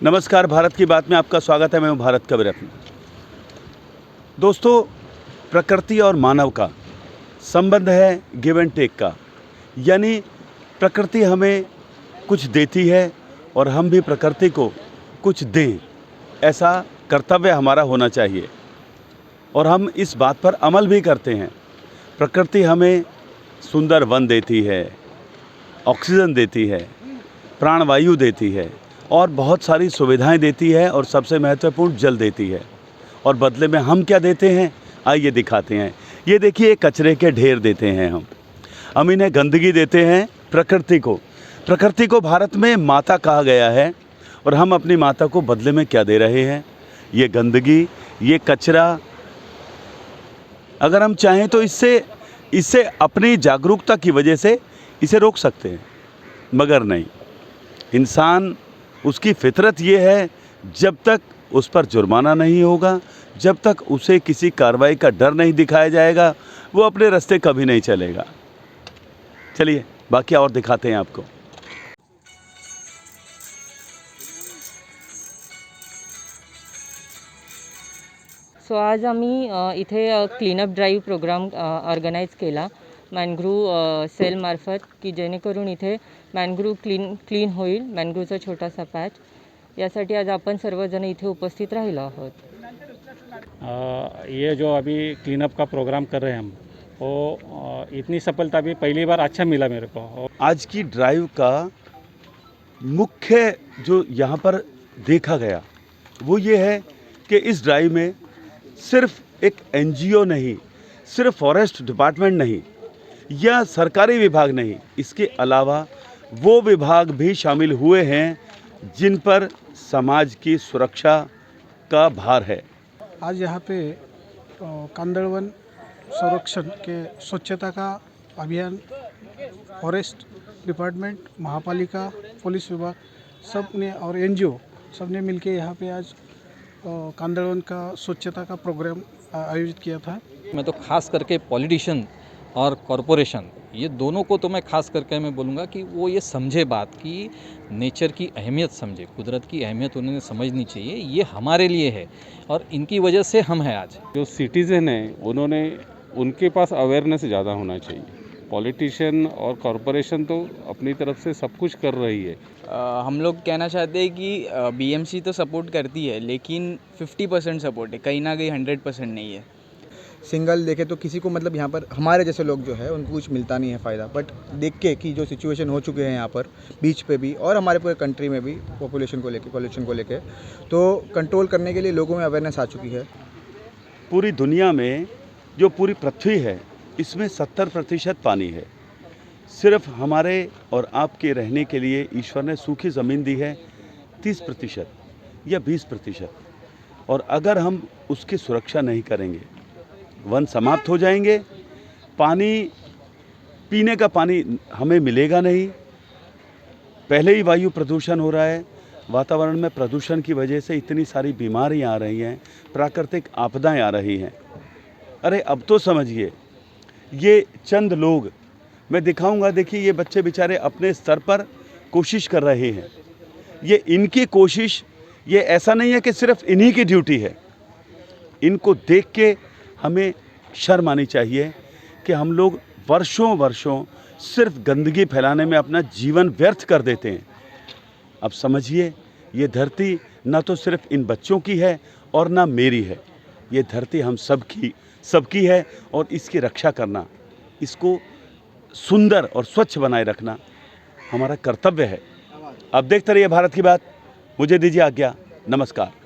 नमस्कार, भारत की बात में आपका स्वागत है। मैं हूं भारत कवि रत्न। दोस्तों, प्रकृति और मानव का संबंध है गिव एंड टेक का, यानी प्रकृति हमें कुछ देती है और हम भी प्रकृति को कुछ दें, ऐसा कर्तव्य हमारा होना चाहिए और हम इस बात पर अमल भी करते हैं। प्रकृति हमें सुंदर वन देती है, ऑक्सीजन देती है, प्राणवायु देती है और बहुत सारी सुविधाएं देती है और सबसे महत्वपूर्ण जल देती है। और बदले में हम क्या देते हैं, आइए दिखाते हैं। ये देखिए, कचरे के ढेर देते हैं हम इन्हें गंदगी देते हैं प्रकृति को। प्रकृति को भारत में माता कहा गया है और हम अपनी माता को बदले में क्या दे रहे हैं, ये गंदगी, ये कचरा। अगर हम चाहें तो इससे अपनी जागरूकता की वजह से इसे रोक सकते हैं, मगर नहीं। इंसान, उसकी फितरत ये है, जब तक उस पर जुर्माना नहीं होगा, जब तक उसे किसी कार्रवाई का डर नहीं दिखाया जाएगा, वो अपने रास्ते कभी नहीं चलेगा। चलिए बाकी और दिखाते हैं आपको। सो आज आम्ही इथे क्लीनअप ड्राईव्ह प्रोग्राम ऑर्गनाईज केला मॅनग्रोव्ह सेलमार्फत की जेणेकरून इथे मॅनग्रोव्ह क्लीन होईल, मॅनग्रोव्हचा छोटासा पॅच। यासाठी आज आपण सर्वजण इथे उपस्थित राहिलो आहोत। ये जो अभी क्लीनअप का प्रोग्राम कर रहे हैं हम, वो इतनी सफलता भी पहली बार अच्छा मिला मेरे को। आज की ड्राइव का मुख्य जो यहाँ पर देखा गया वो ये है कि इस ड्राइव में सिर्फ एक एनजीओ नहीं, सिर्फ फॉरेस्ट डिपार्टमेंट नहीं या सरकारी विभाग नहीं, इसके अलावा वो विभाग भी शामिल हुए हैं जिन पर समाज की सुरक्षा का भार है। आज यहाँ पे कांदळवन संरक्षण के स्वच्छता का अभियान फॉरेस्ट डिपार्टमेंट, महापालिका, पुलिस विभाग सब ने और एनजीओ सब ने मिलके यहाँ पे आज कांदळवन का स्वच्छता का प्रोग्राम आयोजित किया था। मैं तो खास करके पॉलिटिशियन और कॉरपोरेशन, ये दोनों को तो मैं खास करके मैं बोलूँगा कि वो ये समझे बात कि नेचर की अहमियत समझे, कुदरत की अहमियत उन्हें समझनी चाहिए। ये हमारे लिए है और इनकी वजह से हम हैं आज। जो सिटीज़न हैं उनके पास अवेयरनेस ज़्यादा होना चाहिए। पॉलिटिशियन और कॉरपोरेशन तो अपनी तरफ से सब कुछ कर रही है। हम लोग कहना चाहते हैं कि बीएमसी तो सपोर्ट करती है, लेकिन 50% सपोर्ट है, कहीं ना कहीं 100% नहीं है। सिंगल देखे तो किसी को मतलब यहाँ पर हमारे जैसे लोग जो है उनको कुछ मिलता नहीं है फ़ायदा, बट देख के कि जो सिचुएशन हो चुके हैं यहाँ पर बीच पे भी और हमारे पूरे कंट्री में भी पॉपुलेशन को लेके तो कंट्रोल करने के लिए लोगों में अवेयरनेस आ चुकी है। पूरी दुनिया में जो पूरी पृथ्वी है, इसमें 70% पानी है। सिर्फ हमारे और आपके रहने के लिए ईश्वर ने सूखी ज़मीन दी है 30% या 20%। और अगर हम उसकी सुरक्षा नहीं करेंगे, वन समाप्त हो जाएंगे, पानी, पीने का पानी हमें मिलेगा नहीं। पहले ही वायु प्रदूषण हो रहा है, वातावरण में प्रदूषण की वजह से इतनी सारी बीमारियां आ रही हैं, प्राकृतिक आपदाएं आ रही हैं। अरे अब तो समझिए, ये चंद लोग मैं दिखाऊंगा, देखिए ये बच्चे बेचारे अपने स्तर पर कोशिश कर रहे हैं। ये इनकी कोशिश, ये ऐसा नहीं है कि सिर्फ इन्हीं की ड्यूटी है। इनको देख के हमें शर्म आनी चाहिए कि हम लोग वर्षों सिर्फ गंदगी फैलाने में अपना जीवन व्यर्थ कर देते हैं। अब समझिए, ये धरती ना तो सिर्फ इन बच्चों की है और ना मेरी है, ये धरती हम सबकी है और इसकी रक्षा करना, इसको सुंदर और स्वच्छ बनाए रखना हमारा कर्तव्य है। अब देखते रहिए भारत की बात। मुझे दीजिए आज्ञा। नमस्कार।